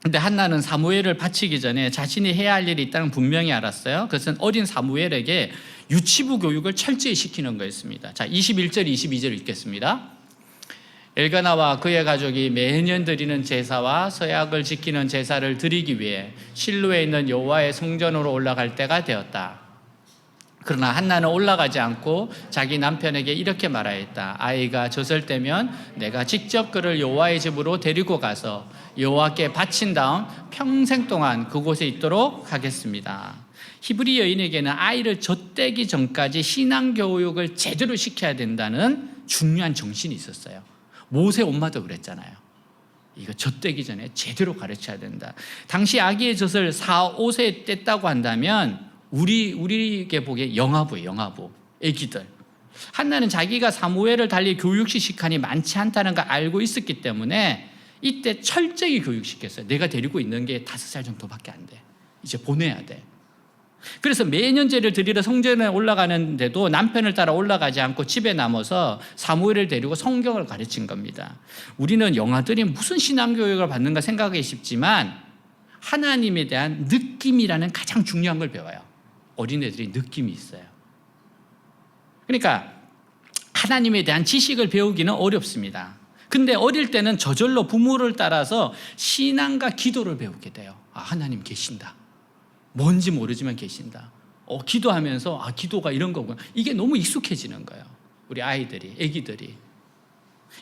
근데 한나는 사무엘을 바치기 전에 자신이 해야 할 일이 있다는 분명히 알았어요. 그것은 어린 사무엘에게 유치부 교육을 철저히 시키는 거였습니다. 자, 21절, 22절 읽겠습니다. 엘가나와 그의 가족이 매년 드리는 제사와 서약을 지키는 제사를 드리기 위해 실로에 있는 여호와의 성전으로 올라갈 때가 되었다. 그러나 한나는 올라가지 않고 자기 남편에게 이렇게 말하였다. 아이가 젖을 때면 내가 직접 그를 여호와의 집으로 데리고 가서 여호와께 바친 다음 평생 동안 그곳에 있도록 하겠습니다. 히브리 여인에게는 아이를 젖대기 전까지 신앙 교육을 제대로 시켜야 된다는 중요한 정신이 있었어요. 모세 엄마도 그랬잖아요. 이거 젖대기 전에 제대로 가르쳐야 된다. 당시 아기의 젖을 4, 5세 뗐다고 한다면 우리에게 보기에 영아부예요. 영아부. 애기들. 한나는 자기가 사무엘을 달리 교육시 시간이 많지 않다는 걸 알고 있었기 때문에 이때 철저히 교육시켰어요. 내가 데리고 있는 게 5살 정도밖에 안 돼. 이제 보내야 돼. 그래서 매년 제를 드리러 성전에 올라가는데도 남편을 따라 올라가지 않고 집에 남아서 사무엘을 데리고 성경을 가르친 겁니다. 우리는 영아들이 무슨 신앙교육을 받는가 생각하기 쉽지만 하나님에 대한 느낌이라는 가장 중요한 걸 배워요. 어린애들이 느낌이 있어요. 그러니까 하나님에 대한 지식을 배우기는 어렵습니다. 근데 어릴 때는 저절로 부모를 따라서 신앙과 기도를 배우게 돼요. 아, 하나님 계신다. 뭔지 모르지만 계신다. 기도하면서 기도가 이런 거구나. 이게 너무 익숙해지는 거예요. 우리 아이들이, 아기들이.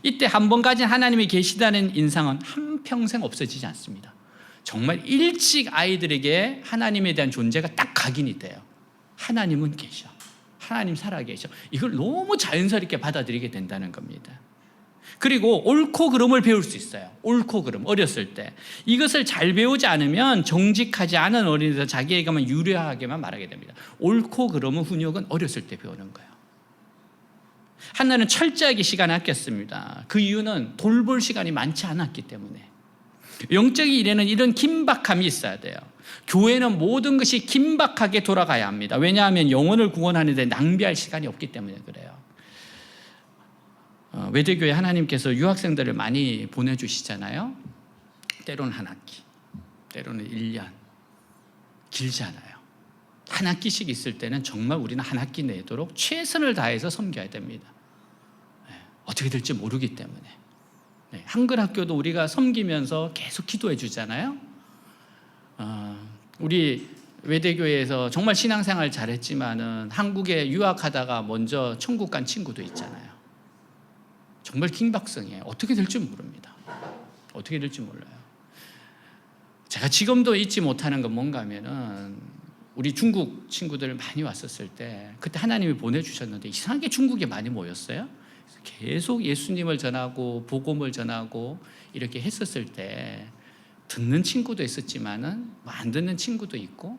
이때 한 번 가진 하나님이 계시다는 인상은 한평생 없어지지 않습니다. 정말 일찍 아이들에게 하나님에 대한 존재가 딱 각인이 돼요. 하나님은 계셔. 하나님 살아계셔. 이걸 너무 자연스럽게 받아들이게 된다는 겁니다. 그리고 옳고 그름을 배울 수 있어요. 옳고 그름, 어렸을 때. 이것을 잘 배우지 않으면 정직하지 않은 어린이들 자기에게만 유리하게만 말하게 됩니다. 옳고 그름은 훈육은 어렸을 때 배우는 거예요. 한나는 철저하게 시간을 아꼈습니다. 그 이유는 돌볼 시간이 많지 않았기 때문에. 영적인 일에는 이런 긴박함이 있어야 돼요. 교회는 모든 것이 긴박하게 돌아가야 합니다. 왜냐하면 영혼을 구원하는 데 낭비할 시간이 없기 때문에 그래요. 외대교회 하나님께서 유학생들을 많이 보내주시잖아요. 때로는 한 학기, 때로는 1년, 길지 않아요. 한 학기씩 있을 때는 정말 우리는 한 학기 내도록 최선을 다해서 섬겨야 됩니다. 어떻게 될지 모르기 때문에. 한글 학교도 우리가 섬기면서 계속 기도해 주잖아요. 우리 외대교회에서 정말 신앙생활 잘했지만은 한국에 유학하다가 먼저 천국 간 친구도 있잖아요. 정말 긴박성이에요. 어떻게 될지 모릅니다. 어떻게 될지 몰라요. 제가 지금도 잊지 못하는 건 뭔가 하면은 우리 중국 친구들 많이 왔었을 때 그때 하나님이 보내주셨는데 이상하게 중국에 많이 모였어요. 계속 예수님을 전하고 복음을 전하고 이렇게 했었을 때 듣는 친구도 있었지만은 안 듣는 친구도 있고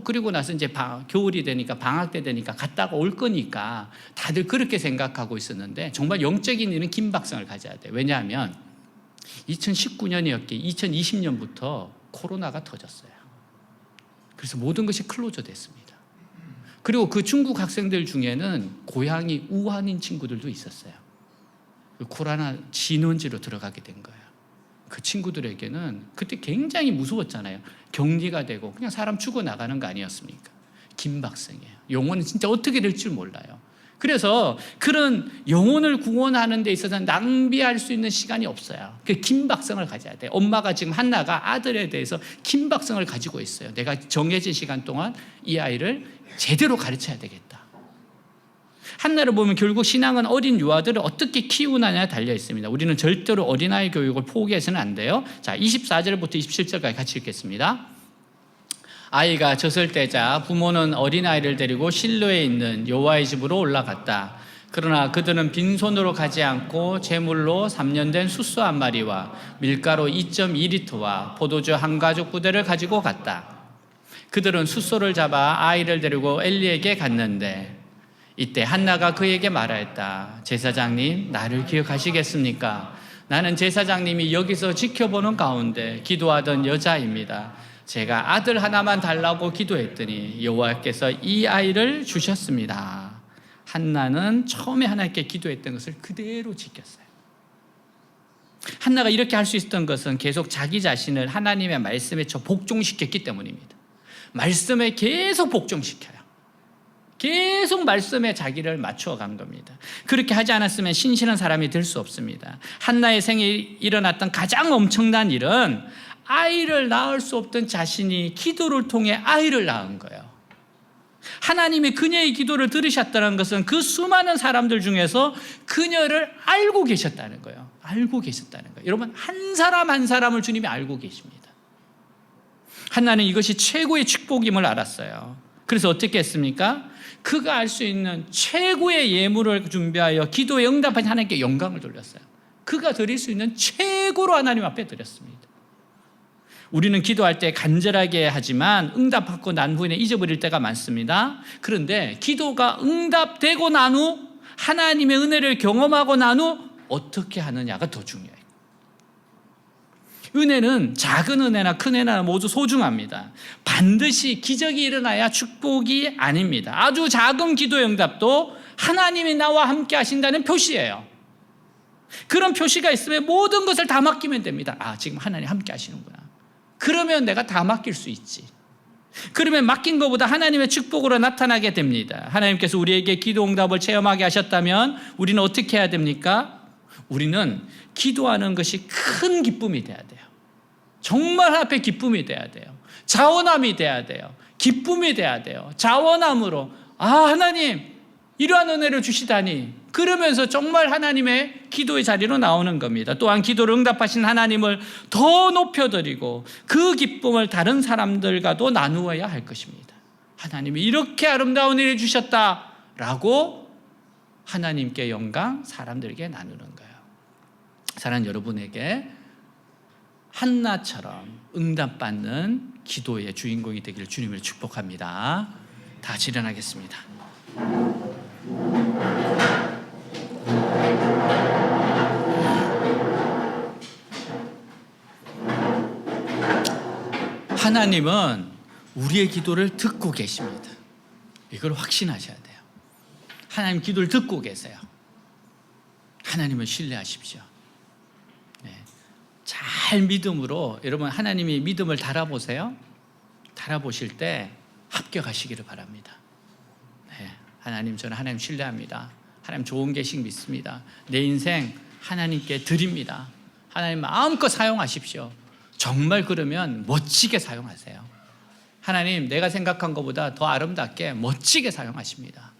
그리고 나서 이제 겨울이 되니까 방학 때 되니까 갔다가 올 거니까 다들 그렇게 생각하고 있었는데 정말 영적인 일은 긴박성을 가져야 돼요. 왜냐하면 2019년이었기에 2020년부터 코로나가 터졌어요. 그래서 모든 것이 클로저 됐습니다. 그리고 그 중국 학생들 중에는 고향이 우한인 친구들도 있었어요. 그 코로나 진원지로 들어가게 된 거예요. 그 친구들에게는 그때 굉장히 무서웠잖아요. 격리가 되고 그냥 사람 죽어나가는 거 아니었습니까? 긴박성이에요. 영혼은 진짜 어떻게 될지 몰라요. 그래서 그런 영혼을 구원하는 데 있어서는 낭비할 수 있는 시간이 없어요. 그 긴박성을 가져야 돼요. 엄마가 지금 한나가 아들에 대해서 긴박성을 가지고 있어요. 내가 정해진 시간 동안 이 아이를 제대로 가르쳐야 되겠다. 한나를 보면 결국 신앙은 어린 유아들을 어떻게 키우느냐에 달려 있습니다. 우리는 절대로 어린아이 교육을 포기해서는 안 돼요. 자, 24절부터 27절까지 같이 읽겠습니다. 아이가 젖을 떼자 부모는 어린아이를 데리고 실로에 있는 여호와의 집으로 올라갔다. 그러나 그들은 빈손으로 가지 않고 제물로 3년 된 숫소 한 마리와 밀가루 2.2리터와 포도주 한 가죽 부대를 가지고 갔다. 그들은 숫소를 잡아 아이를 데리고 엘리에게 갔는데 이때 한나가 그에게 말하였다. 제사장님, 나를 기억하시겠습니까? 나는 제사장님이 여기서 지켜보는 가운데 기도하던 여자입니다. 제가 아들 하나만 달라고 기도했더니 여호와께서 이 아이를 주셨습니다. 한나는 처음에 하나님께 기도했던 것을 그대로 지켰어요. 한나가 이렇게 할 수 있었던 것은 계속 자기 자신을 하나님의 말씀에 복종시켰기 때문입니다. 말씀에 계속 복종시켜요. 계속 말씀에 자기를 맞추어 간 겁니다. 그렇게 하지 않았으면 신실한 사람이 될 수 없습니다. 한나의 생에 일어났던 가장 엄청난 일은 아이를 낳을 수 없던 자신이 기도를 통해 아이를 낳은 거예요. 하나님이 그녀의 기도를 들으셨다는 것은 그 수많은 사람들 중에서 그녀를 알고 계셨다는 거예요. 알고 계셨다는 거예요. 여러분, 한 사람 한 사람을 주님이 알고 계십니다. 한나는 이것이 최고의 축복임을 알았어요. 그래서 어떻게 했습니까? 그가 알 수 있는 최고의 예물을 준비하여 기도에 응답한 하나님께 영광을 돌렸어요. 그가 드릴 수 있는 최고로 하나님 앞에 드렸습니다. 우리는 기도할 때 간절하게 하지만 응답받고 난 후에 잊어버릴 때가 많습니다. 그런데 기도가 응답되고 난 후 하나님의 은혜를 경험하고 난 후 어떻게 하느냐가 더 중요해요. 은혜는 작은 은혜나 큰 은혜나 모두 소중합니다. 반드시 기적이 일어나야 축복이 아닙니다. 아주 작은 기도의 응답도 하나님이 나와 함께 하신다는 표시예요. 그런 표시가 있으면 모든 것을 다 맡기면 됩니다. 지금 하나님 함께 하시는구나. 그러면 내가 다 맡길 수 있지. 그러면 맡긴 것보다 하나님의 축복으로 나타나게 됩니다. 하나님께서 우리에게 기도 응답을 체험하게 하셨다면 우리는 어떻게 해야 됩니까? 우리는 기도하는 것이 큰 기쁨이 돼야 돼요. 정말 앞에 기쁨이 돼야 돼요. 자원함이 돼야 돼요. 기쁨이 돼야 돼요. 자원함으로 하나님 이러한 은혜를 주시다니, 그러면서 정말 하나님의 기도의 자리로 나오는 겁니다. 또한 기도를 응답하신 하나님을 더 높여드리고 그 기쁨을 다른 사람들과도 나누어야 할 것입니다. 하나님이 이렇게 아름다운 일을 주셨다라고 하나님께 영광, 사람들에게 나누는 거예요. 사랑하는 여러분에게 한나처럼 응답받는 기도의 주인공이 되기를 주님을 축복합니다. 다 일어나겠습니다. 하나님은 우리의 기도를 듣고 계십니다. 이걸 확신하셔야 돼요. 하나님 기도를 듣고 계세요. 하나님을 신뢰하십시오. 잘 믿음으로, 여러분 하나님이 믿음을 달아보세요. 달아보실 때 합격하시기를 바랍니다. 하나님, 저는 하나님 신뢰합니다. 하나님 좋은 계식 믿습니다. 내 인생 하나님께 드립니다. 하나님 마음껏 사용하십시오. 정말 그러면 멋지게 사용하세요. 하나님 내가 생각한 것보다 더 아름답게 멋지게 사용하십니다.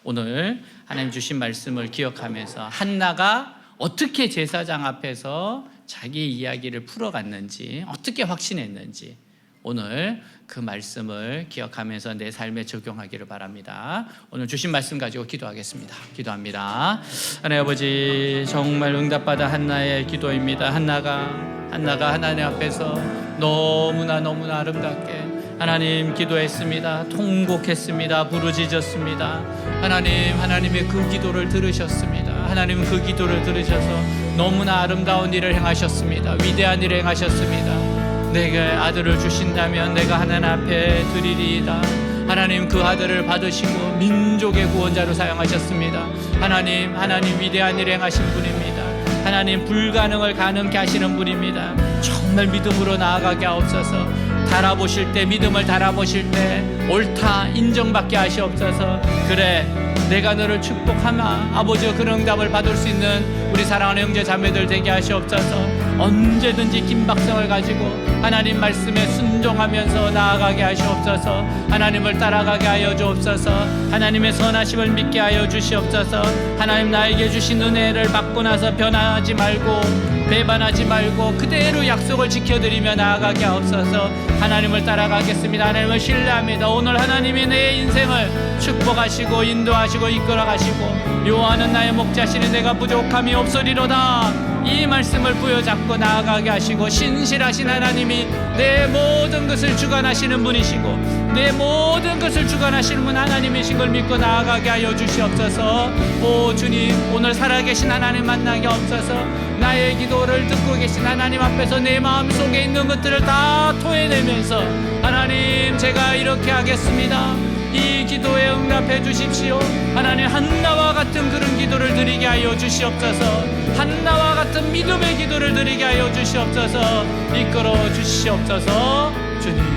오늘 하나님 주신 말씀을 기억하면서 한나가 어떻게 제사장 앞에서 자기 이야기를 풀어갔는지, 어떻게 확신했는지 오늘 그 말씀을 기억하면서 내 삶에 적용하기를 바랍니다. 오늘 주신 말씀 가지고 기도하겠습니다. 기도합니다. 하나님 아버지, 정말 응답받아 한나의 기도입니다. 한나가 하나님 앞에서 너무나 아름답게 하나님 기도했습니다. 통곡했습니다. 부르짖었습니다. 하나님의 그 기도를 들으셨습니다. 하나님은 그 기도를 들으셔서 너무나 아름다운 일을 행하셨습니다. 위대한 일을 행하셨습니다. 내게 아들을 주신다면 내가 하나님 앞에 드리리이다. 하나님 그 아들을 받으시고 민족의 구원자로 사용하셨습니다. 하나님 위대한 일을 행하신 분입니다. 하나님 불가능을 가능케 하시는 분입니다. 정말 믿음으로 나아가게 하옵소서. 달아보실 때, 믿음을 달아보실 때 옳다 인정받게 하시옵소서. 그래, 내가 너를 축복하마. 아버지의 그런 응답을 받을 수 있는 우리 사랑하는 형제 자매들 되게 하시옵소서. 언제든지 긴박성을 가지고 하나님 말씀에 순종하면서 나아가게 하시옵소서. 하나님을 따라가게 하여 주옵소서. 하나님의 선하심을 믿게 하여 주시옵소서. 하나님 나에게 주신 은혜를 받고 나서 변하지 말고 배반하지 말고 그대로 약속을 지켜드리며 나아가게 하옵소서. 하나님을 따라가겠습니다. 하나님을 신뢰합니다. 오늘 하나님이 내 인생을 축복하시고 인도하시고 이끌어가시고 요하는 나의 목자시니 내가 부족함이 없으리로다. 이 말씀을 부여잡고 나아가게 하시고 신실하신 하나님이 내 모든 것을 주관하시는 분이시고 내 모든 것을 주관하시는 분 하나님이신 걸 믿고 나아가게 하여 주시옵소서. 오 주님, 오늘 살아계신 하나님 만나게 하옵소서. 나의 기도를 듣고 계신 하나님 앞에서 내 마음속에 있는 것들을 다 토해내면서 하나님, 제가 이렇게 하겠습니다. 이 기도에 응답해 주십시오. 하나님, 한나와 같은 그런 기도를 드리게 하여 주시옵소서. 한나와 같은 믿음의 기도를 드리게 하여 주시옵소서. 이끌어 주시옵소서. 주님,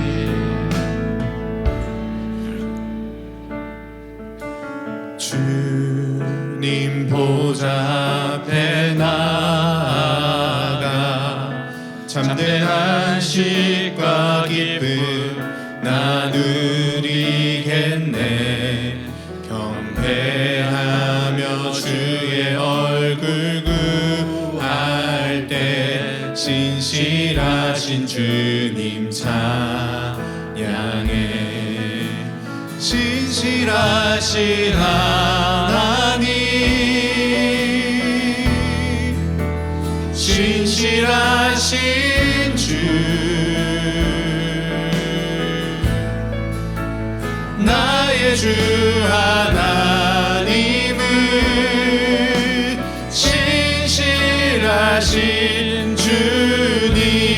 주님 보좌 앞에 나아가 참된 안식과 기쁨 나누리겠네. 경배하며 주의 얼굴 구할 때 신실하신 주님 찬양해. 신실하신 하나님, 신실하신 주, 나의 주 하나님은 신실하신 주님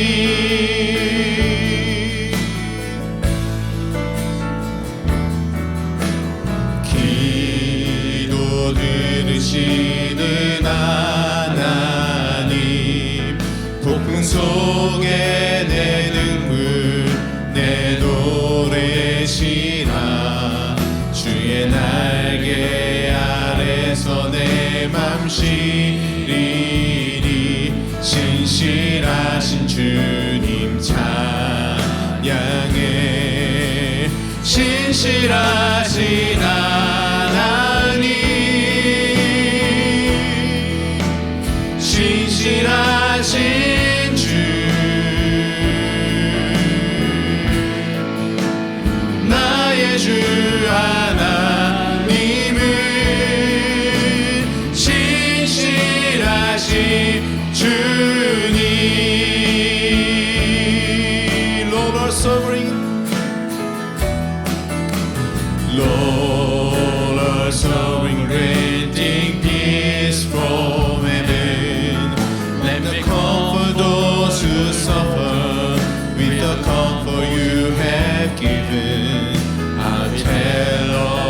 신실하신 하나님 신실하신 주 나의 주 하나님은 신실하신 주님 Lord our sovereign Lord our sovereign granting peace from heaven let me comfort those who suffer with the comfort you have given I'll tell all